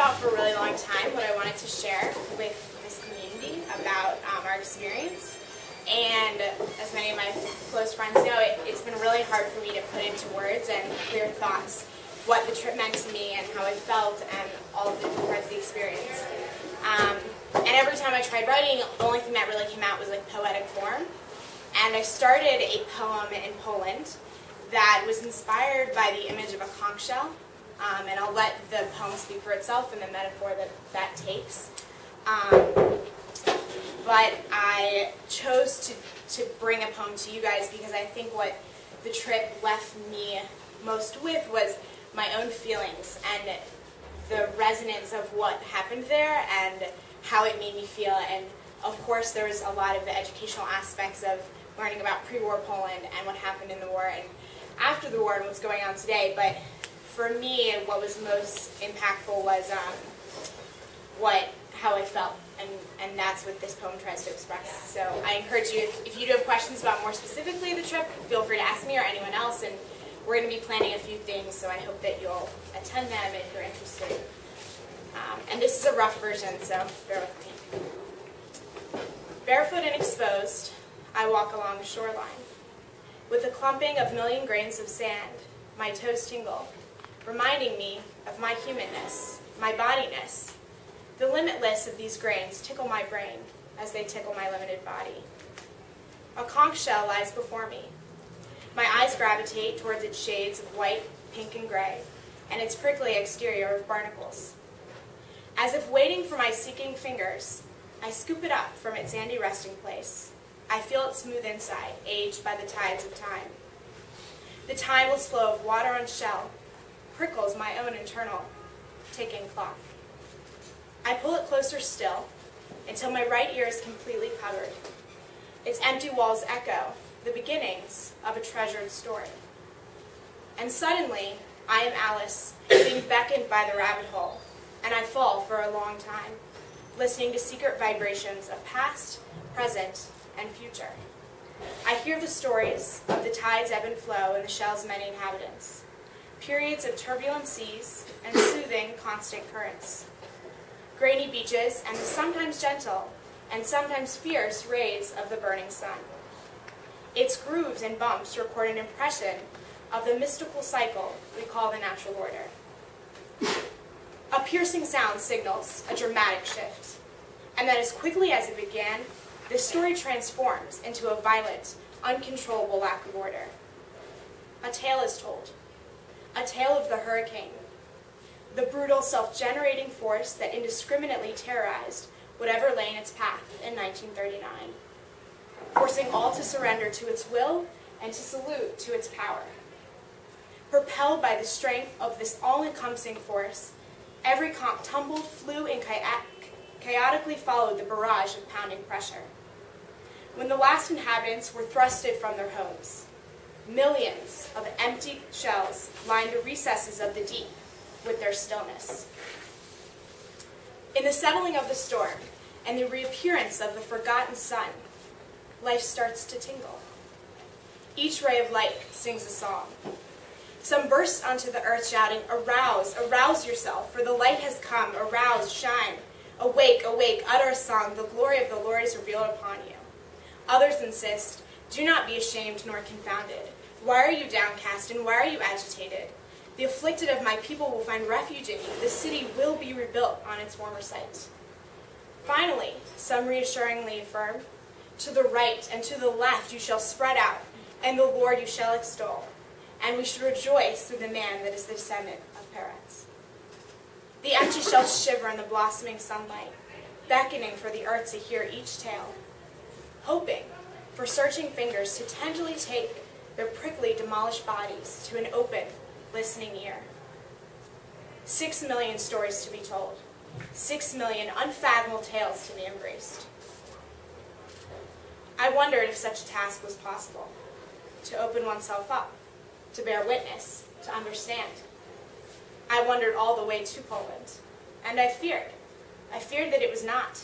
about for a really long time what I wanted to share with this community about our experience. And as many of my close friends know, it's been really hard for me to put into words and clear thoughts what the trip meant to me and how I felt and all of the different parts of the experience. And every time I tried writing, the only thing that really came out was like poetic form. And I started a poem in Poland that was inspired by the image of a conch shell. And I'll let the poem speak for itself and the metaphor that takes. But I chose to bring a poem to you guys because I think what the trip left me most with was my own feelings and the resonance of what happened there and how it made me feel. And of course there was a lot of the educational aspects of learning about pre-war Poland and what happened in the war and after the war and what's going on today. But for me, what was most impactful was how I felt, and that's what this poem tries to express. So I encourage you, if you do have questions about more specifically the trip, feel free to ask me or anyone else, and we're going to be planning a few things, so I hope that you'll attend them if you're interested. And this is a rough version, so bear with me. Barefoot and exposed, I walk along the shoreline. With the clumping of million grains of sand, my toes tingle, reminding me of my humanness, my bodiness. The limitless of these grains tickle my brain as they tickle my limited body. A conch shell lies before me. My eyes gravitate towards its shades of white, pink, and gray, and its prickly exterior of barnacles. As if waiting for my seeking fingers, I scoop it up from its sandy resting place. I feel its smooth inside, aged by the tides of time. The timeless flow of water on shell prickles my own internal ticking clock. I pull it closer still until my right ear is completely covered. Its empty walls echo the beginnings of a treasured story. And suddenly, I am Alice, being beckoned by the rabbit hole, and I fall for a long time, listening to secret vibrations of past, present, and future. I hear the stories of the tide's ebb and flow and the shell's many inhabitants, periods of turbulent seas and soothing, constant currents, grainy beaches and the sometimes gentle and sometimes fierce rays of the burning sun. Its grooves and bumps record an impression of the mystical cycle we call the natural order. A piercing sound signals a dramatic shift, and that as quickly as it began, the story transforms into a violent, uncontrollable lack of order. A tale is told, a tale of the hurricane, the brutal self-generating force that indiscriminately terrorized whatever lay in its path in 1939, forcing all to surrender to its will and to salute to its power. Propelled by the strength of this all-encompassing force, every conch tumbled, flew, and chaotically followed the barrage of pounding pressure. When the last inhabitants were thrusted from their homes, millions of empty shells lined the recesses of the deep with their stillness. In the settling of the storm and the reappearance of the forgotten sun, life starts to tingle. Each ray of light sings a song. Some burst onto the earth shouting, "Arouse, arouse yourself, for the light has come, arouse, shine. Awake, awake, utter a song, the glory of the Lord is revealed upon you." Others insist, "Do not be ashamed nor confounded. Why are you downcast and why are you agitated? The afflicted of my people will find refuge in you. The city will be rebuilt on its former site." Finally, some reassuringly affirm, "To the right and to the left you shall spread out, and the Lord you shall extol. And we should rejoice through the man that is the descendant of Peretz." The empty shells shiver in the blossoming sunlight, beckoning for the earth to hear each tale, hoping for searching fingers to tenderly take their prickly, demolished bodies to an open, listening ear. 6 million stories to be told, 6 million unfathomable tales to be embraced. I wondered if such a task was possible, to open oneself up, to bear witness, to understand. I wondered all the way to Poland, and I feared that it was not.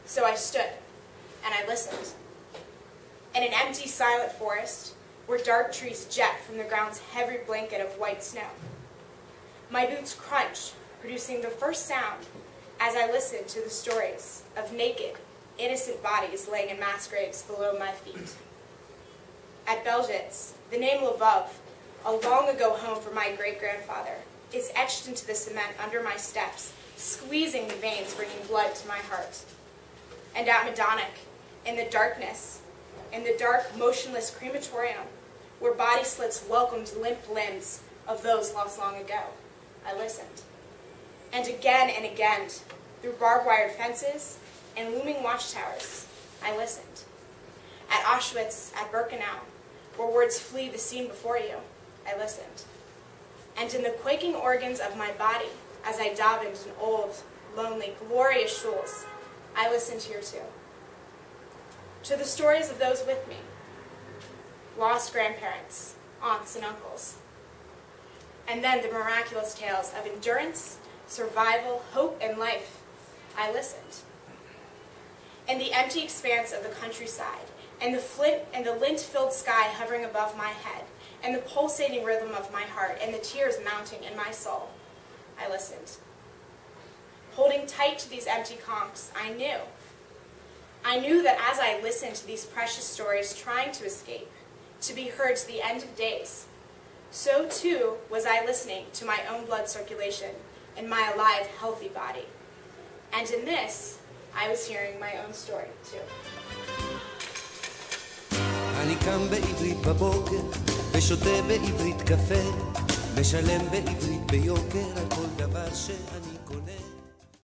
So I stood, and I listened. In an empty, silent forest, where dark trees jet from the ground's heavy blanket of white snow. My boots crunch producing the first sound as I listened to the stories of naked, innocent bodies laying in mass graves below my feet. At Belzhitz, the name Lvov, a long-ago home for my great-grandfather, is etched into the cement under my steps, squeezing the veins, bringing blood to my heart. And at Majdanek, in the darkness, in the dark, motionless crematorium, where body slits welcomed limp limbs of those lost long ago, I listened. And again, through barbed-wire fences and looming watchtowers, I listened. At Auschwitz, at Birkenau, where words flee the scene before you, I listened. And in the quaking organs of my body, as I davened in old, lonely, glorious shuls, I listened here too. To the stories of those with me, lost grandparents, aunts and uncles, and then the miraculous tales of endurance, survival, hope, and life, I listened. In the empty expanse of the countryside, and the lint-filled sky hovering above my head, and the pulsating rhythm of my heart, and the tears mounting in my soul, I listened. Holding tight to these empty conchs, I knew that as I listened to these precious stories trying to escape, to be heard to the end of days, so too was I listening to my own blood circulation in my alive, healthy body. And in this, I was hearing my own story too. אני קם בעברית בבוקר ושותה בעברית קפה משלם בעברית ביוקר על כל דבר שאני קונה